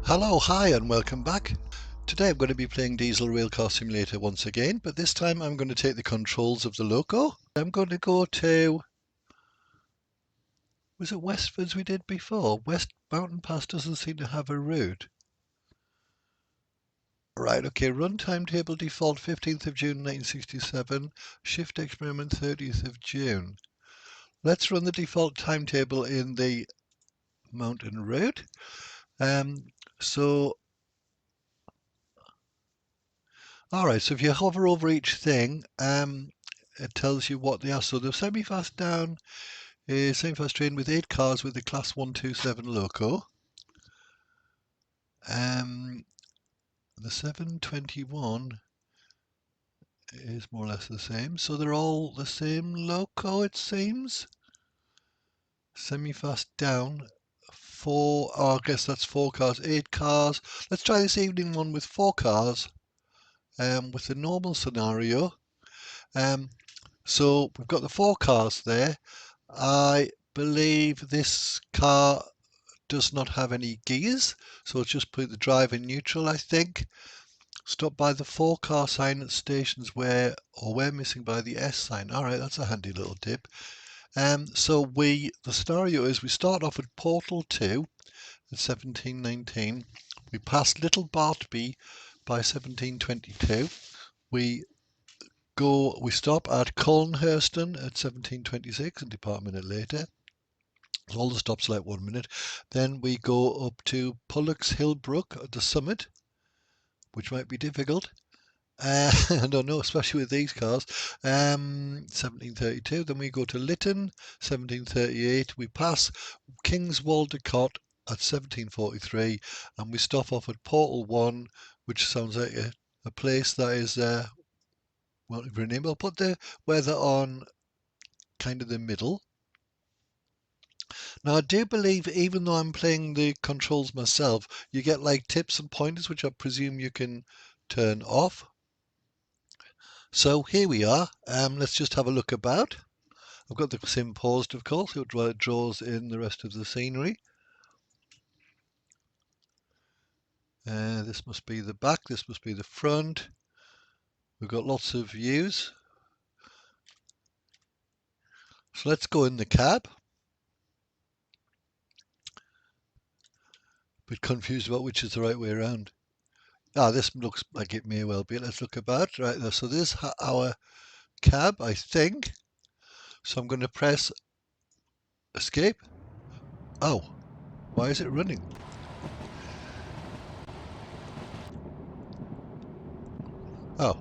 Hello, hi and welcome back. Today I'm going to be playing Diesel Railcar Simulator once again, but this time I'm going to take the controls of the loco. I'm going to go to, was it westwards we did before? West Mountain Pass doesn't seem to have a route. Right, okay, run timetable default 15th of June 1967, shift experiment 30th of June. Let's run the default timetable in the mountain route. So Alright, so if you hover over each thing, it tells you what they are. So the semi-fast down is semi-fast train with 8 cars with the class 127 loco. The 721 is more or less the same. So they're all the same loco, it seems. Semi-fast down, I guess that's 4 cars, 8 cars. Let's try this evening one with 4 cars, with the normal scenario. So we've got the 4 cars there. I believe this car does not have any gears, so it's just put the drive in neutral, I think. Stop by the 4 car sign at stations where we're missing by the S sign. Alright, that's a handy little tip. So the scenario is we start off at Portal 2 at 1719. We pass Little Bartby by 1722. We stop at Colnhurston at 1726 and depart a minute later. All the stops like 1 minute. Then we go up to Pollux Hill Brook at the summit, which might be difficult. I don't know, especially with these cars. 1732. Then we go to Lytton, 1738. We pass King's Waldecott at 1743, and we stop off at Portal 1, which sounds like a place that is well, for a name. I'll put the weather on kind of the middle. Now I do believe, even though I'm playing the controls myself, you get like tips and pointers, which I presume you can turn off. So here we are. Let's just have a look about. I've got the sim paused, of course, while it draws in the rest of the scenery. This must be the back, this must be the front. We've got lots of views. So let's go in the cab. Bit confused about which is the right way around. This looks like it may well be. Let's look about. Right, so this is our cab, I think. So I'm going to press escape. Oh, why is it running? Oh,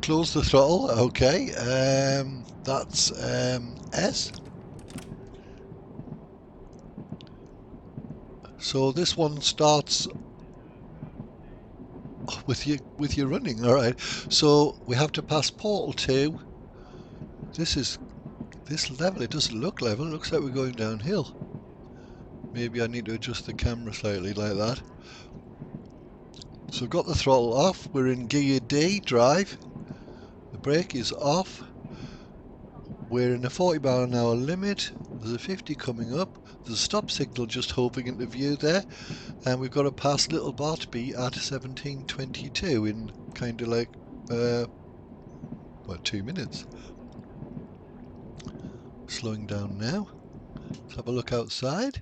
close the throttle. Okay, that's S. So this one starts with you running. All right. So we have to pass Portal 2. This level. It doesn't look level. It looks like we're going downhill. Maybe I need to adjust the camera slightly like that. So we've got the throttle off. We're in gear D, drive. The brake is off. We're in a 40-mile-an-hour limit. There's a 50 coming up. There's a stop signal just hovering into view there. And we've got to pass Little Bartby at 1722 in kind of like, 2 minutes. Slowing down now. Let's have a look outside.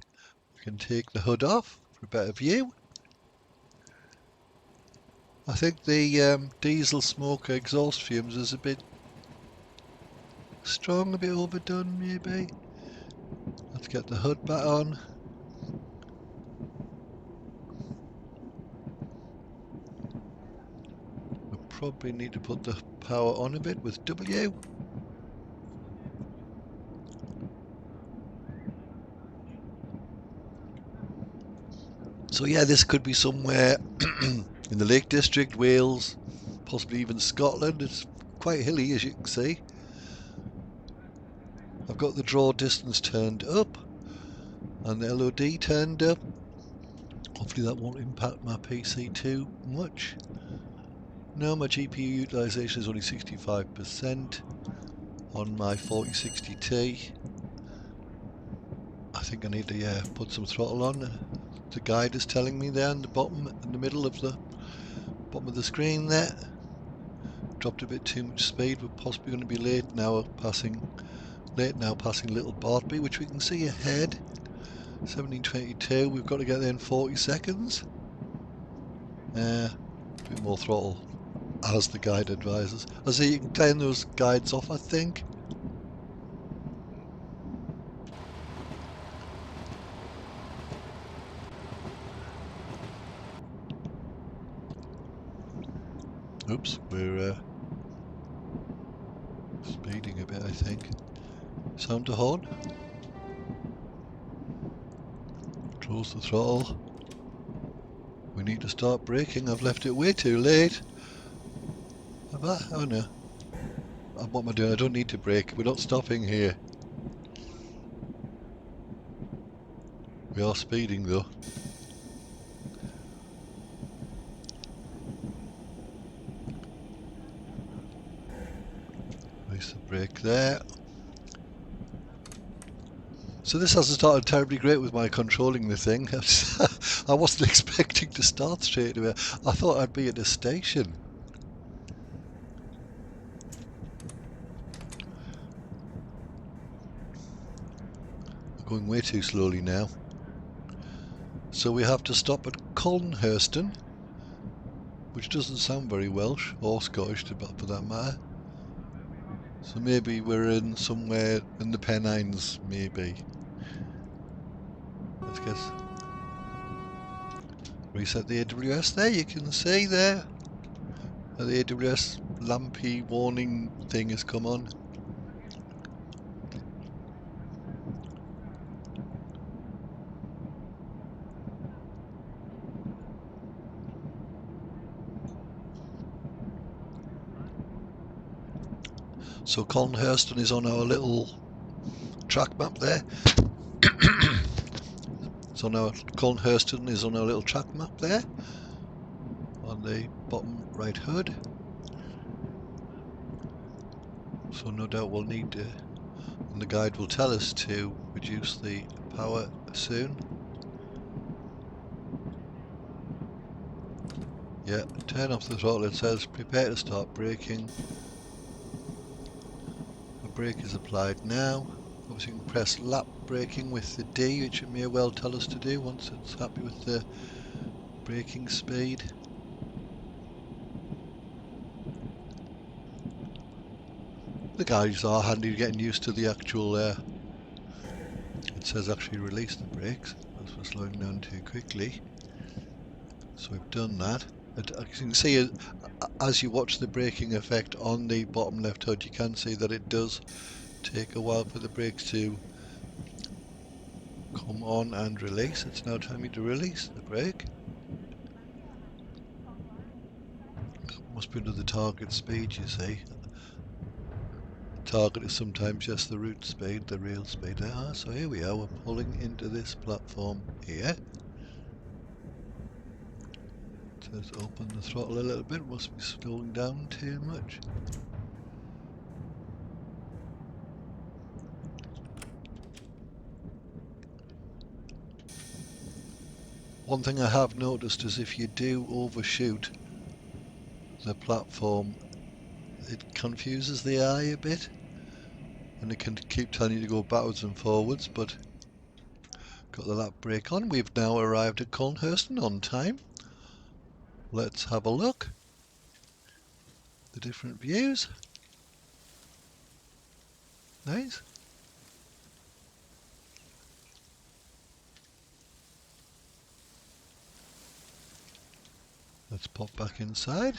We can take the hood off for a better view. I think the diesel smoke exhaust fumes is a bit strong, a bit overdone maybe. Let's get the hood back on. We'll probably need to put the power on a bit with W. So yeah, this could be somewhere in the Lake District, Wales, possibly even Scotland. It's quite hilly, as you can see. I've got the draw distance turned up and the LOD turned up. Hopefully that won't impact my PC too much. No, my GPU utilization is only 65% on my 4060Ti. I think I need to put some throttle on. The guide is telling me there in the bottom, in the middle of the bottom of the screen there. Dropped a bit too much speed. We're possibly going to be late now passing Little Bartby, which we can see ahead. 1722. We've got to get there in 40 seconds. A bit more throttle, as the guide advises. I see you can turn those guides off, I think. Oops, we're speeding a bit, I think. Sound to horn. Close the throttle. We need to start braking. I've left it way too late. Have I? Oh no. What am I doing? I don't need to brake. We're not stopping here. We are speeding though. Release the brake there. So this hasn't started terribly great with my controlling the thing. I wasn't expecting to start straight away. I thought I'd be at a station. I'm going way too slowly now. So we have to stop at Colnhurston, which doesn't sound very Welsh or Scottish for that matter. So maybe we're in somewhere in the Pennines, maybe. Let's guess. Reset the AWS there, you can see there. The AWS lampy warning thing has come on. So Colnhurston is on our little track map there. Colnhurston is on our little track map there, on the bottom right hood. So no doubt we'll need to, and the guide will tell us to reduce the power soon. Yeah, turn off the throttle. It says prepare to start braking. The brake is applied now. Obviously you can press lap braking with the D, which it may well tell us to do once it's happy with the braking speed. The guides are handy getting used to the actual, it says actually release the brakes, as we're slowing down too quickly. So we've done that. As you can see, as you watch the braking effect on the bottom left hood, you can see that it does take a while for the brakes to come on and release. It's now time to release the brake. Must be under the target speed, you see. Target is sometimes just the route speed, the real speed. So here we are, we're pulling into this platform here. It says open the throttle a little bit, must be slowing down too much. One thing I have noticed is if you do overshoot the platform, it confuses the eye a bit, and it can keep telling you to go backwards and forwards, but got the lap brake on. We've now arrived at Colnhurston on time. Let's have a look. The different views. Nice. Let's pop back inside.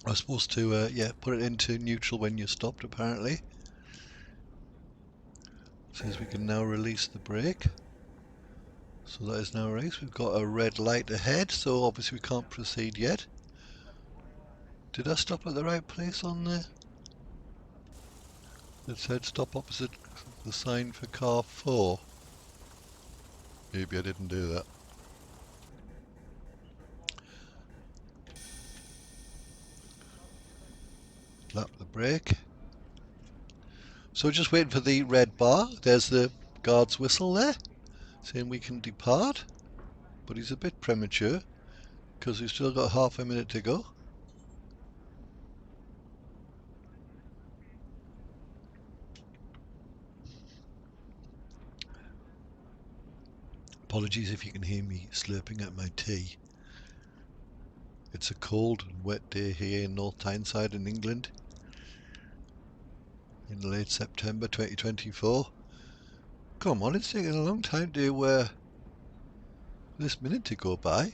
I was supposed to, yeah, put it into neutral when you stopped, apparently. Says we can now release the brake. So that is now released. We've got a red light ahead, so obviously we can't proceed yet. Did I stop at the right place on there? It said stop opposite the sign for car 4. Maybe I didn't do that. Lap the brake. So just waiting for the red bar. There's the guard's whistle there. saying we can depart, but he's a bit premature because we've still got half a minute to go. Apologies if you can hear me slurping at my tea. It's a cold and wet day here in North Tyneside in England in late September 2024. Come on, it's taking a long time to this minute to go by.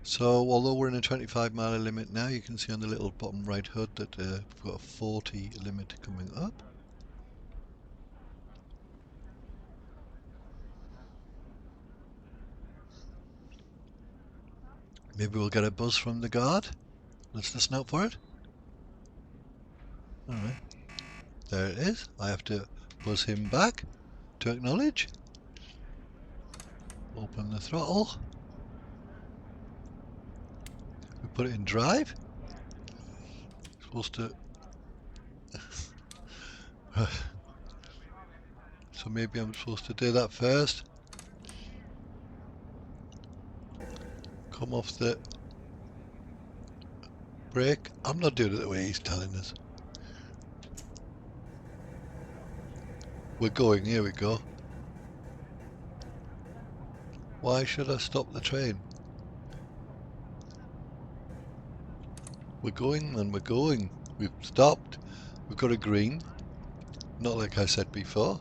So although we're in a 25-mile limit now, you can see on the little bottom right HUD that we've got a 40 limit coming up. Maybe we'll get a buzz from the guard. Let's listen out for it. Alright, there it is. I have to buzz him back to acknowledge. Open the throttle. We put it in drive. Supposed to... So maybe I'm supposed to do that first. Come off the brake. I'm not doing it the way he's telling us. We're going, here we go. Why should I stop the train? We're going and we're going. We've stopped. We've got a green. Not like I said before.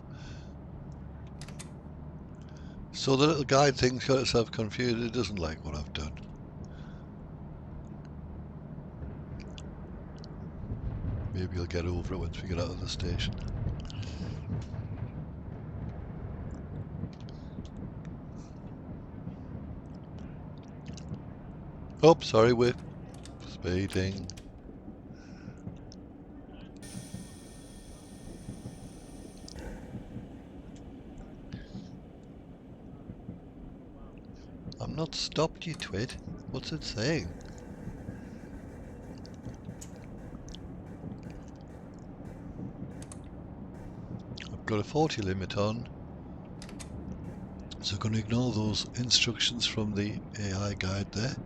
So the little guide thing's got itself confused. It doesn't like what I've done. Maybe I'll get over it once we get out of the station. Oh, sorry, we're speeding. I'm not stopped, you twit. What's it saying? I've got a 40 limit on. So I'm going to ignore those instructions from the AI guide there.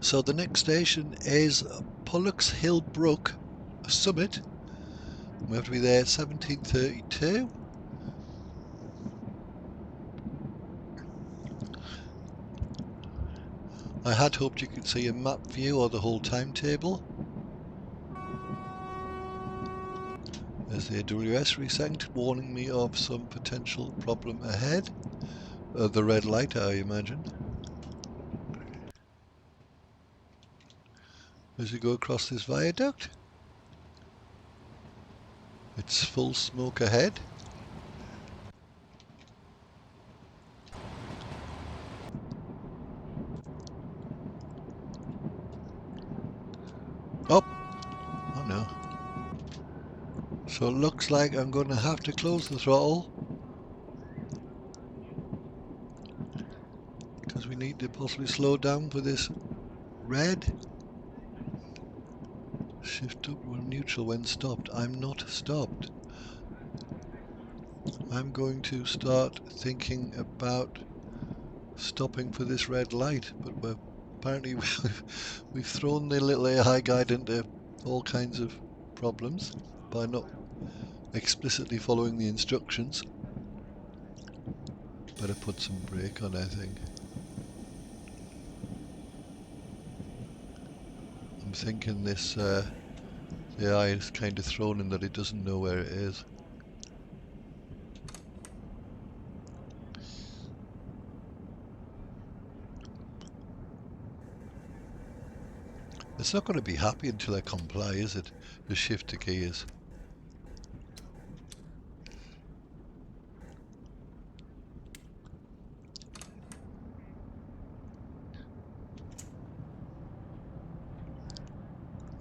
So the next station is Pollux Hill Brook Summit. We have to be there at 17:32. I had hoped you could see a map view or the whole timetable. There's the AWS reset warning me of some potential problem ahead. The red light, I imagine. As we go across this viaduct, it's full smoke ahead. Oh no. So it looks like I'm going to have to close the throttle because we need to possibly slow down for this red. Shift up when neutral when stopped. I'm not stopped. I'm going to start thinking about stopping for this red light, but apparently we've thrown the little AI guide into all kinds of problems by not explicitly following the instructions. Better put some brake on, I think. I'm thinking this AI is kind of thrown in that it doesn't know where it is. It's not going to be happy until I comply, is it? The shift to gears.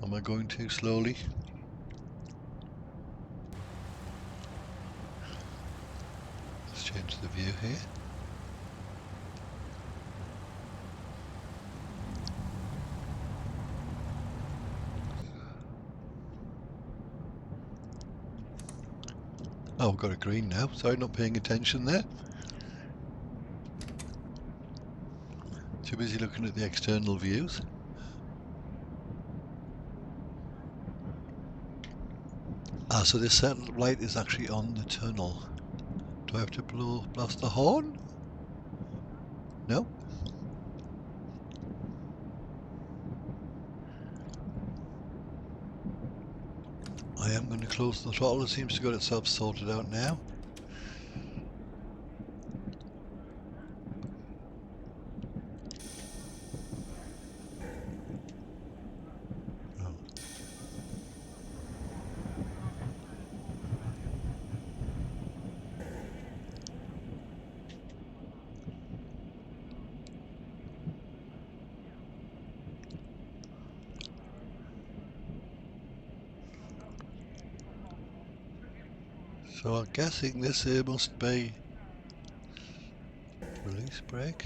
Am I going too slowly? I view here. Oh, we've got a green now. Sorry, not paying attention there. Too busy looking at the external views. Ah, so this light is actually on the tunnel. Do I have to blast the horn? No. I am going to close the throttle. It seems to got itself sorted out now. Oh. So I'm guessing this here must be release brake.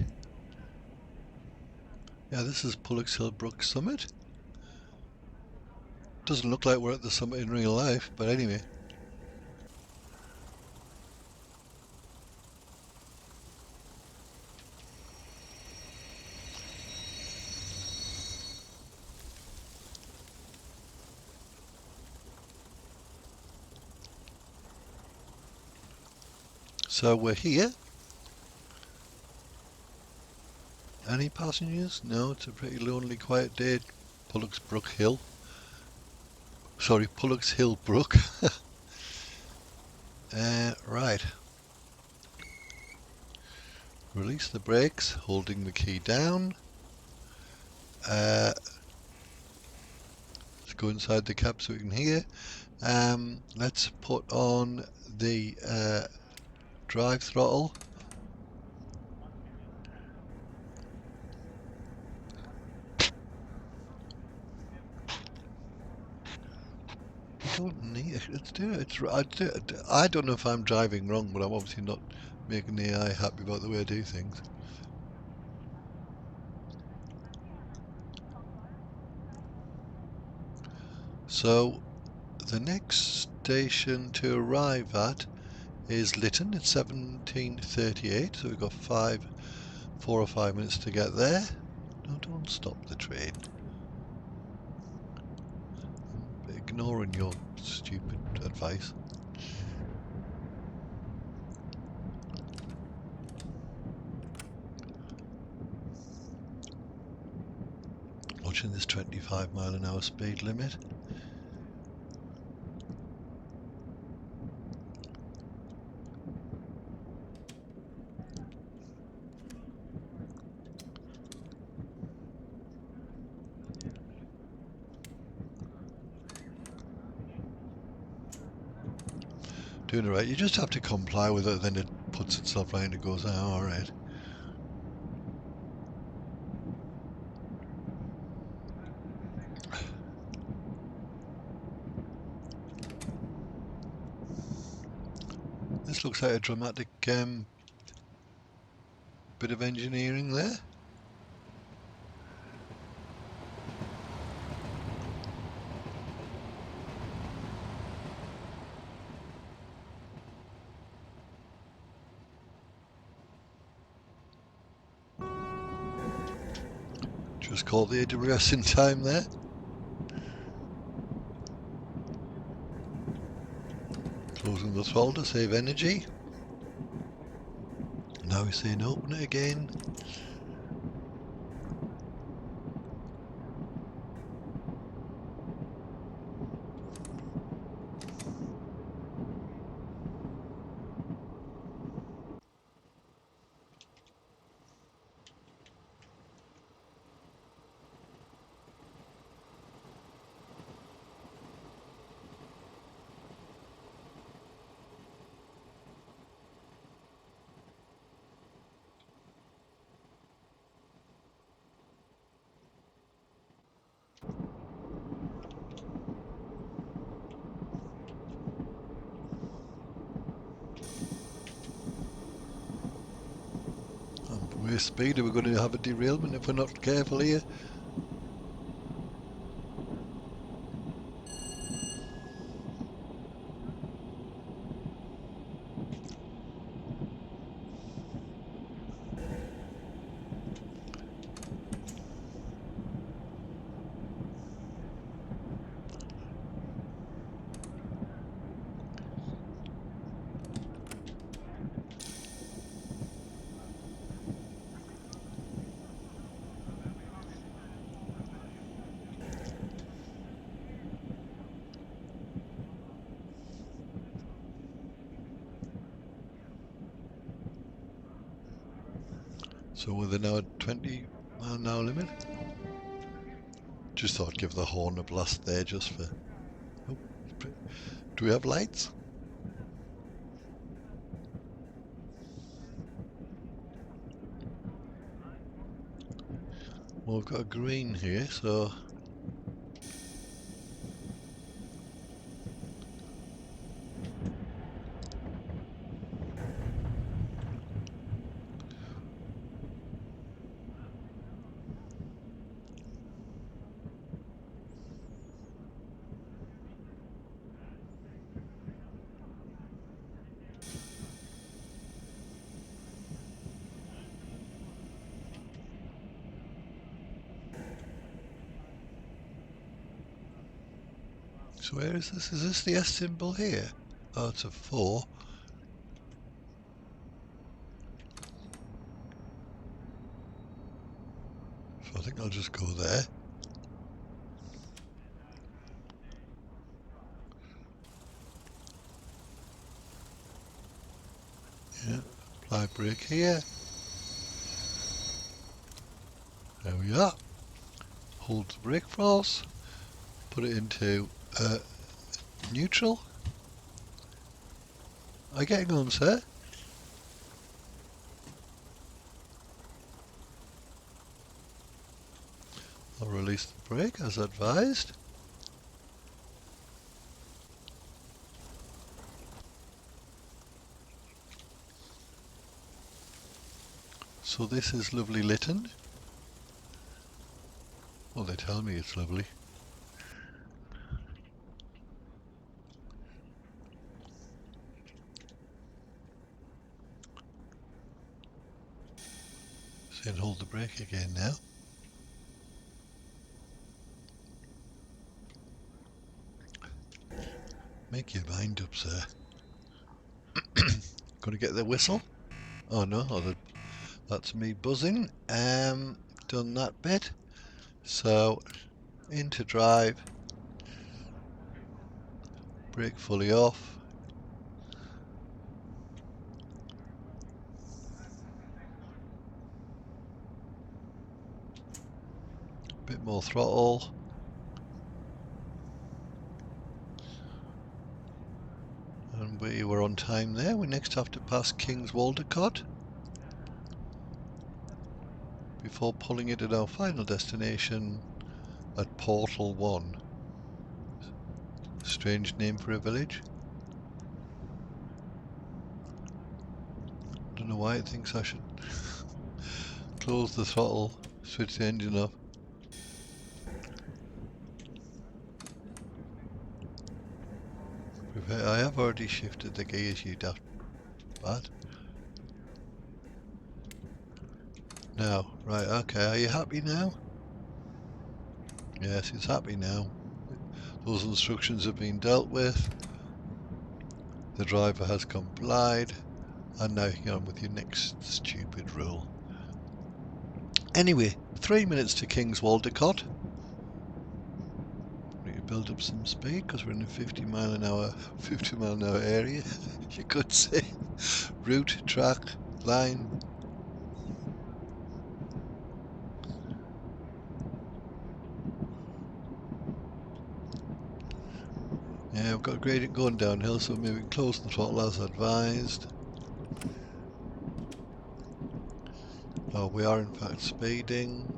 Yeah, this is Pollux Hill Brook Summit. Doesn't look like we're at the summit in real life, but anyway. So we're here. Any passengers? No, it's a pretty lonely, quiet day at Pollux Brook Hill. Sorry, Pollux Hill Brook. Right. Release the brakes, holding the key down. Let's go inside the cab so we can hear. Let's put on the drive throttle. Don't need it. Let's do it. I don't know if I'm driving wrong, but I'm obviously not making the AI happy about the way I do things. So the next station to arrive at is Lytton. It's 17:38, so we've got 4 or 5 minutes to get there. No, don't stop the train. I'm ignoring your stupid advice. Watching this 25-mile-an-hour speed limit. Doing it right. You just have to comply with it, then it puts itself right and it goes, oh, alright. This looks like a dramatic bit of engineering there. Just called the AWS in time there. Closing the throttle to save energy. Now we're saying open it again. this speed, we're going to have a derailment if we're not careful here. So we're now at 20-mile-an-hour limit. Just thought I'd give the horn a blast there just for... Oh, do we have lights? Well, we've got a green here, so... So where is this? Is this the S symbol here? Oh, it's a 4. So I think I'll just go there. Yeah, apply brake here. There we are. Hold the brake force. Put it into neutral. Are you getting on, sir? I'll release the brake as advised. So this is lovely Lytton. Well, they tell me it's lovely. So hold the brake again now. Make your mind up, sir. Gonna get the whistle? Oh no, that's me buzzing. Done that bit. So into drive. Brake fully off. Bit more throttle. And we were on time there. We next have to pass King's Waldecott before pulling it at our final destination at Portal 1. Strange name for a village. I don't know why it thinks I should close the throttle, switch the engine off. I have already shifted the gears, you daft bat. Now, right, okay, are you happy now? Yes, it's happy now. Those instructions have been dealt with. The driver has complied. And now you can get on with your next stupid rule. Anyway, 3 minutes to King's Waldecott. We need to build up some speed because we're in a 50 mile an hour area, you could say. Route, track, line. Yeah, we've got a gradient going downhill, so maybe close the throttle as advised. Oh, we are in fact speeding.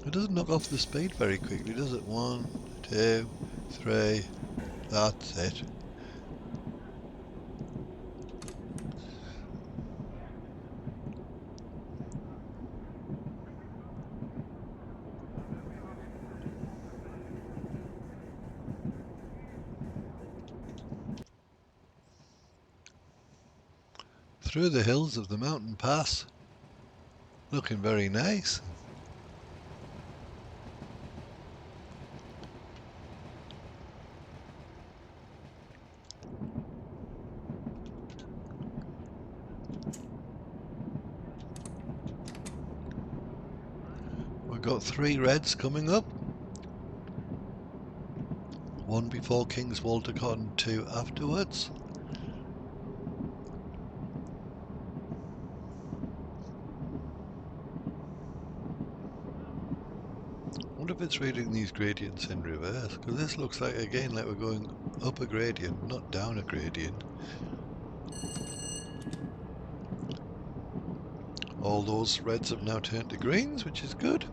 It doesn't knock off the speed very quickly, does it? 1, 2, 3. That's it. Through the hills of the mountain pass. Looking very nice. We've got 3 reds coming up. 1 before King's Waltercott and 2 afterwards. I wonder if it's reading these gradients in reverse, because this looks like, again, like we're going up a gradient, not down a gradient. All those reds have now turned to greens, which is good.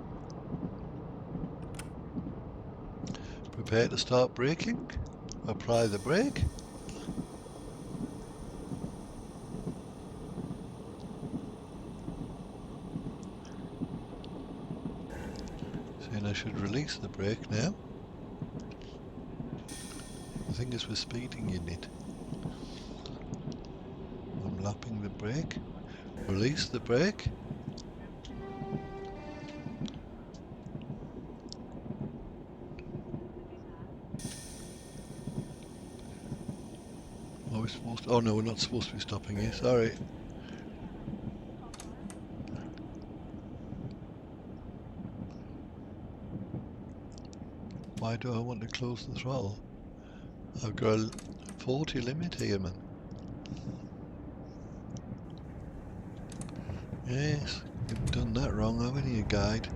Prepare to start braking. Apply the brake. Saying I should release the brake now. I think it's for speeding unit. I'm lapping the brake. Release the brake. Are we supposed to? Oh no, we're not supposed to be stopping here. Sorry. Why do I want to close the throttle? I've got a 40 limit here, man. Yes, you've done that wrong, haven't you, guide?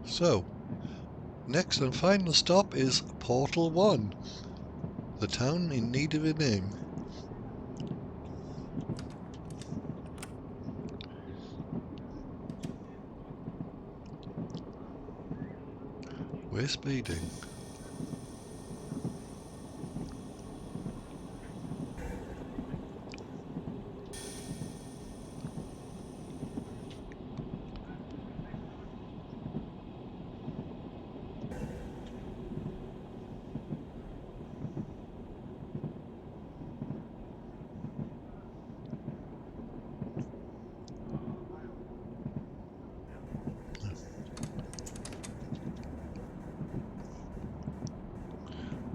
So, next and final stop is Portal 1, the town in need of a name. We're speeding.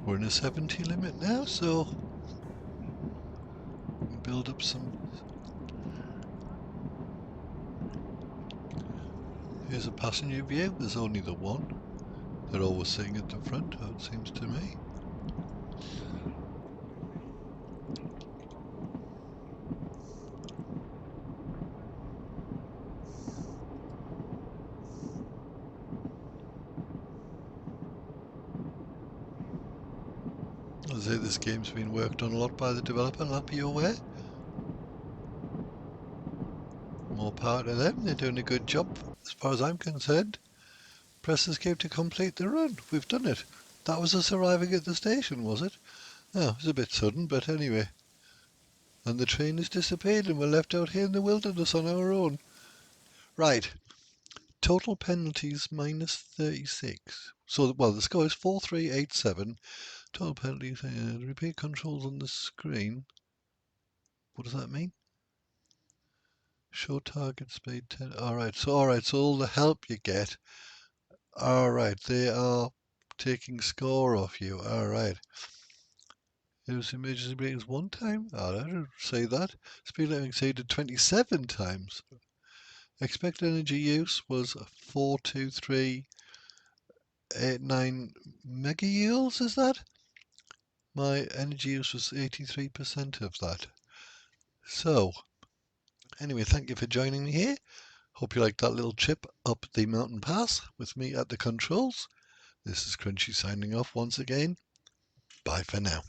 We're in a 70 limit now, so build up some. Here's a passenger view. There's only the one. They're always sitting at the front, it seems to me. As I say, this game's been worked on a lot by the developer, and I'll be aware. More power to them, they're doing a good job as far as I'm concerned. Press escape to complete the run. We've done it. That was us arriving at the station, was it? Oh, it was a bit sudden, but anyway. And the train has disappeared and we're left out here in the wilderness on our own. Right. Total penalties minus 36. So, well, the score is 4387. Total penalties, repeat controls on the screen. What does that mean? Show target speed 10. Alright, so all the help you get. Alright, they are taking score off you. Alright. Use emergency brakes 1 time? Oh, I don't say that. Speed limit exceeded 27 times. Expected energy use was 42389 megajoules, is that? My energy use was 83% of that. So, anyway, thank you for joining me here. Hope you liked that little trip up the mountain pass with me at the controls. This is Crunchy signing off once again. Bye for now.